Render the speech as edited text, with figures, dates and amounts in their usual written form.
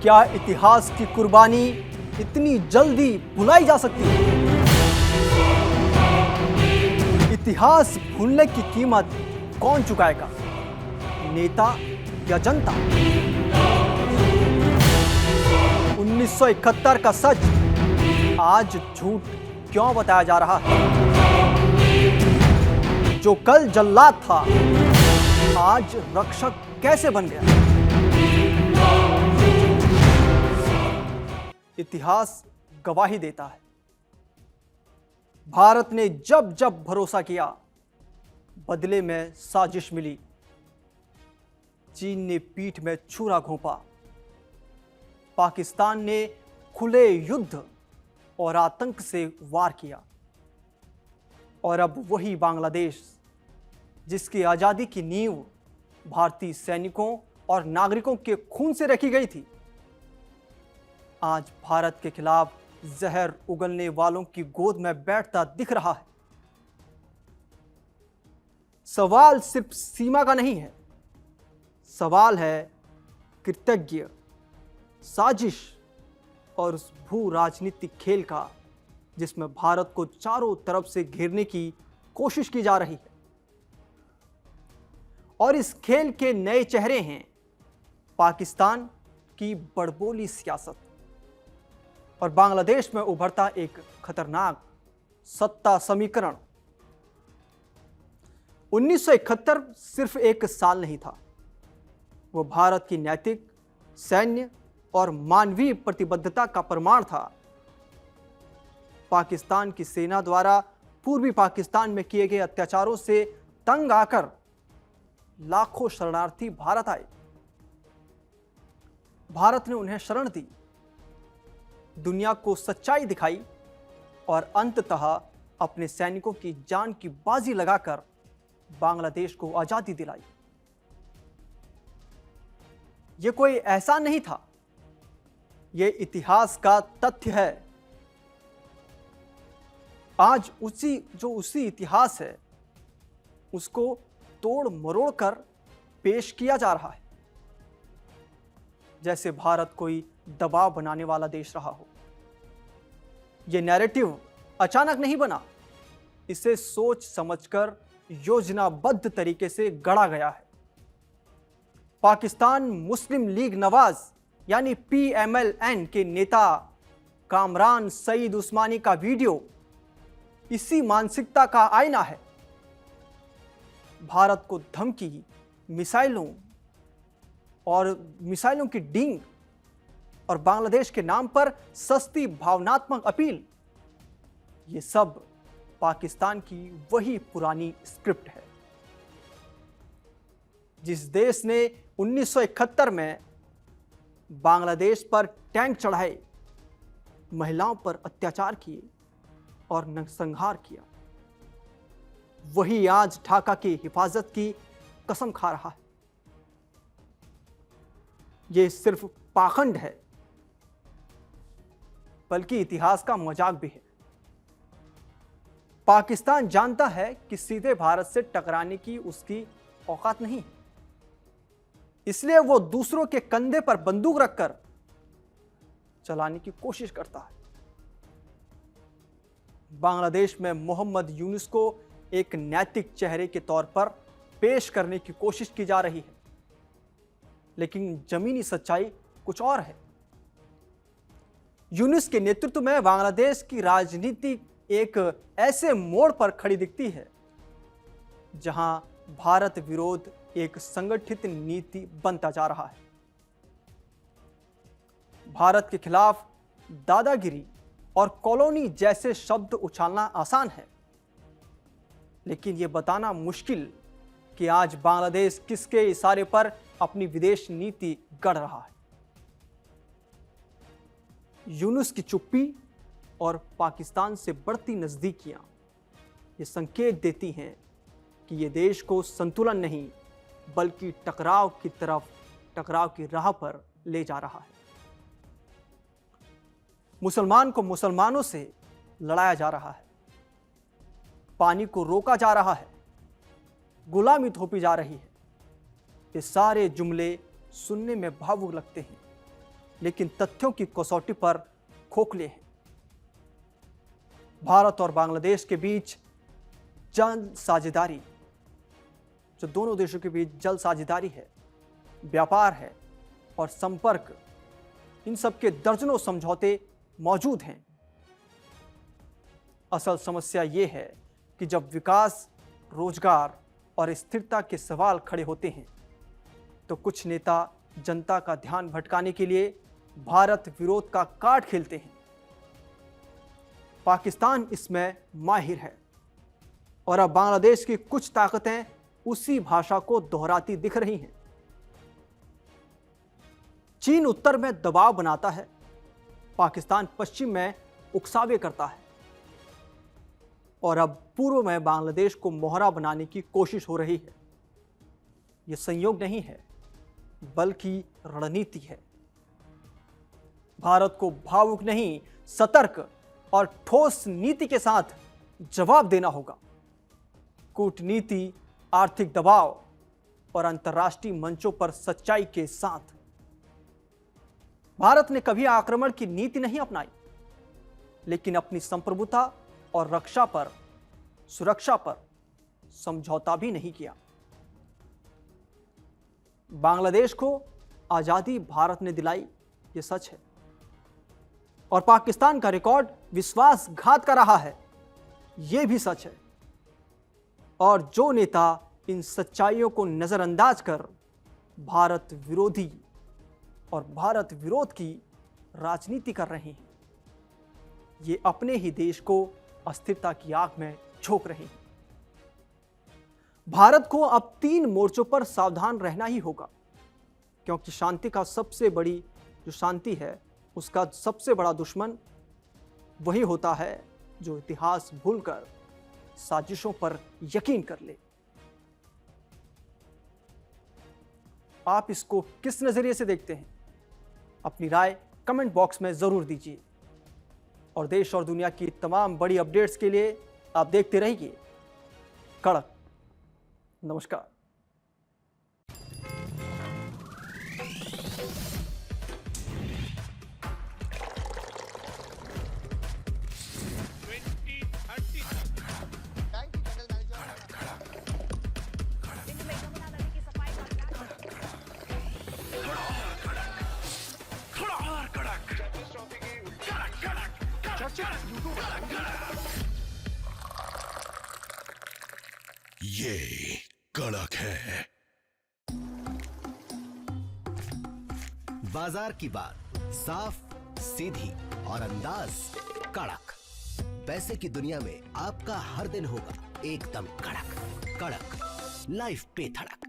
क्या इतिहास की कुर्बानी इतनी जल्दी भुलाई जा सकती है? इतिहास भूलने की कीमत कौन चुकाएगा, नेता या जनता? 1971 का सच आज झूठ क्यों बताया जा रहा है? जो कल जल्लाद था आज रक्षक कैसे बन गया? इतिहास गवाही देता है, भारत ने जब जब भरोसा किया बदले में साजिश मिली। चीन ने पीठ में छुरा घोंपा, पाकिस्तान ने खुले युद्ध और आतंक से वार किया, और अब वही बांग्लादेश जिसकी आजादी की नींव भारतीय सैनिकों और नागरिकों के खून से रखी गई थी, आज भारत के खिलाफ जहर उगलने वालों की गोद में बैठता दिख रहा है। सवाल सिर्फ सीमा का नहीं है, सवाल है कृतज्ञ, साजिश और उस भू राजनीतिक खेल का जिसमें भारत को चारों तरफ से घेरने की कोशिश की जा रही है। और इस खेल के नए चेहरे हैं पाकिस्तान की बड़बोली सियासत और बांग्लादेश में उभरता एक खतरनाक सत्ता समीकरण। 1971 सिर्फ एक साल नहीं था, वो भारत की नैतिक, सैन्य और मानवीय प्रतिबद्धता का प्रमाण था। पाकिस्तान की सेना द्वारा पूर्वी पाकिस्तान में किए गए अत्याचारों से तंग आकर लाखों शरणार्थी भारत आए। भारत ने उन्हें शरण दी, दुनिया को सच्चाई दिखाई और अंततः अपने सैनिकों की जान की बाजी लगाकर बांग्लादेश को आजादी दिलाई। यह कोई एहसान नहीं था, यह इतिहास का तथ्य है। आज उसी इतिहास है, उसको तोड़ मरोड़ कर पेश किया जा रहा है, जैसे भारत कोई दबाव बनाने वाला देश रहा हो। यह नैरेटिव अचानक नहीं बना, इसे सोच समझकर योजनाबद्ध तरीके से गढ़ा गया है। पाकिस्तान मुस्लिम लीग नवाज यानी PMLN के नेता कामरान सईद उस्मानी का वीडियो इसी मानसिकता का आईना है। भारत को धमकी, मिसाइलों की डींग और बांग्लादेश के नाम पर सस्ती भावनात्मक अपील, ये सब पाकिस्तान की वही पुरानी स्क्रिप्ट है। जिस देश ने 1971 में बांग्लादेश पर टैंक चढ़ाए, महिलाओं पर अत्याचार किए और नरसंहार किया, वही आज ढाका की हिफाजत की कसम खा रहा है। यह सिर्फ पाखंड है, बल्कि इतिहास का मजाक भी है। पाकिस्तान जानता है कि सीधे भारत से टकराने की उसकी औकात नहीं है, इसलिए वो दूसरों के कंधे पर बंदूक रखकर चलाने की कोशिश करता है। बांग्लादेश में मोहम्मद यूनुस को एक नैतिक चेहरे के तौर पर पेश करने की कोशिश की जा रही है, लेकिन जमीनी सच्चाई कुछ और है। यूनुस के नेतृत्व में बांग्लादेश की राजनीति एक ऐसे मोड़ पर खड़ी दिखती है जहां भारत विरोध एक संगठित नीति बनता जा रहा है। भारत के खिलाफ दादागिरी और कॉलोनी जैसे शब्द उछालना आसान है, लेकिन यह बताना मुश्किल कि आज बांग्लादेश किसके इशारे पर अपनी विदेश नीति गढ़ रहा है। यूनुस की चुप्पी और पाकिस्तान से बढ़ती नजदीकियां ये संकेत देती हैं कि यह देश को संतुलन नहीं बल्कि टकराव की राह पर ले जा रहा है। मुसलमान को मुसलमानों से लड़ाया जा रहा है, पानी को रोका जा रहा है, गुलामी थोपी जा रही है। ये सारे जुमले सुनने में भावुक लगते हैं, लेकिन तथ्यों की कसौटी पर खोखले हैं। भारत और बांग्लादेश के बीच जल साझेदारी, जो दोनों देशों के बीच जल साझेदारी है, व्यापार है और संपर्क, इन सब के दर्जनों समझौते मौजूद हैं। असल समस्या यह है कि जब विकास, रोजगार और स्थिरता के सवाल खड़े होते हैं तो कुछ नेता जनता का ध्यान भटकाने के लिए भारत विरोध का कार्ड खेलते हैं। पाकिस्तान इसमें माहिर है और अब बांग्लादेश की कुछ ताकतें उसी भाषा को दोहराती दिख रही हैं। चीन उत्तर में दबाव बनाता है, पाकिस्तान पश्चिम में उकसावे करता है और अब पूर्व में बांग्लादेश को मोहरा बनाने की कोशिश हो रही है। यह संयोग नहीं है बल्कि रणनीति है। भारत को भावुक नहीं, सतर्क और ठोस नीति के साथ जवाब देना होगा। कूटनीति, आर्थिक दबाव और अंतर्राष्ट्रीय मंचों पर सच्चाई के साथ। भारत ने कभी आक्रमण की नीति नहीं अपनाई, लेकिन अपनी संप्रभुता और रक्षा पर, सुरक्षा पर समझौता भी नहीं किया। बांग्लादेश को आजादी भारत ने दिलाई, यह सच है, और पाकिस्तान का रिकॉर्ड विश्वासघात का रहा है, यह भी सच है। और जो नेता इन सच्चाइयों को नजरअंदाज कर भारत विरोधी और भारत विरोध की राजनीति कर रहे हैं, ये अपने ही देश को अस्थिरता की आग में झोंक रहे हैं। भारत को अब 3 मोर्चों पर सावधान रहना ही होगा, क्योंकि शांति का सबसे बड़ी जो शांति है, उसका सबसे बड़ा दुश्मन वही होता है जो इतिहास भूलकर साजिशों पर यकीन कर ले। आप इसको किस नजरिए से देखते हैं? अपनी राय कमेंट बॉक्स में जरूर दीजिए और देश और दुनिया की तमाम बड़ी अपडेट्स के लिए आप देखते रहिए कड़क। नमस्कार। ये कड़क है। बाजार की बात साफ, सीधी और अंदाज कड़क। पैसे की दुनिया में आपका हर दिन होगा एकदम कड़क। कड़क लाइफ पे धड़क।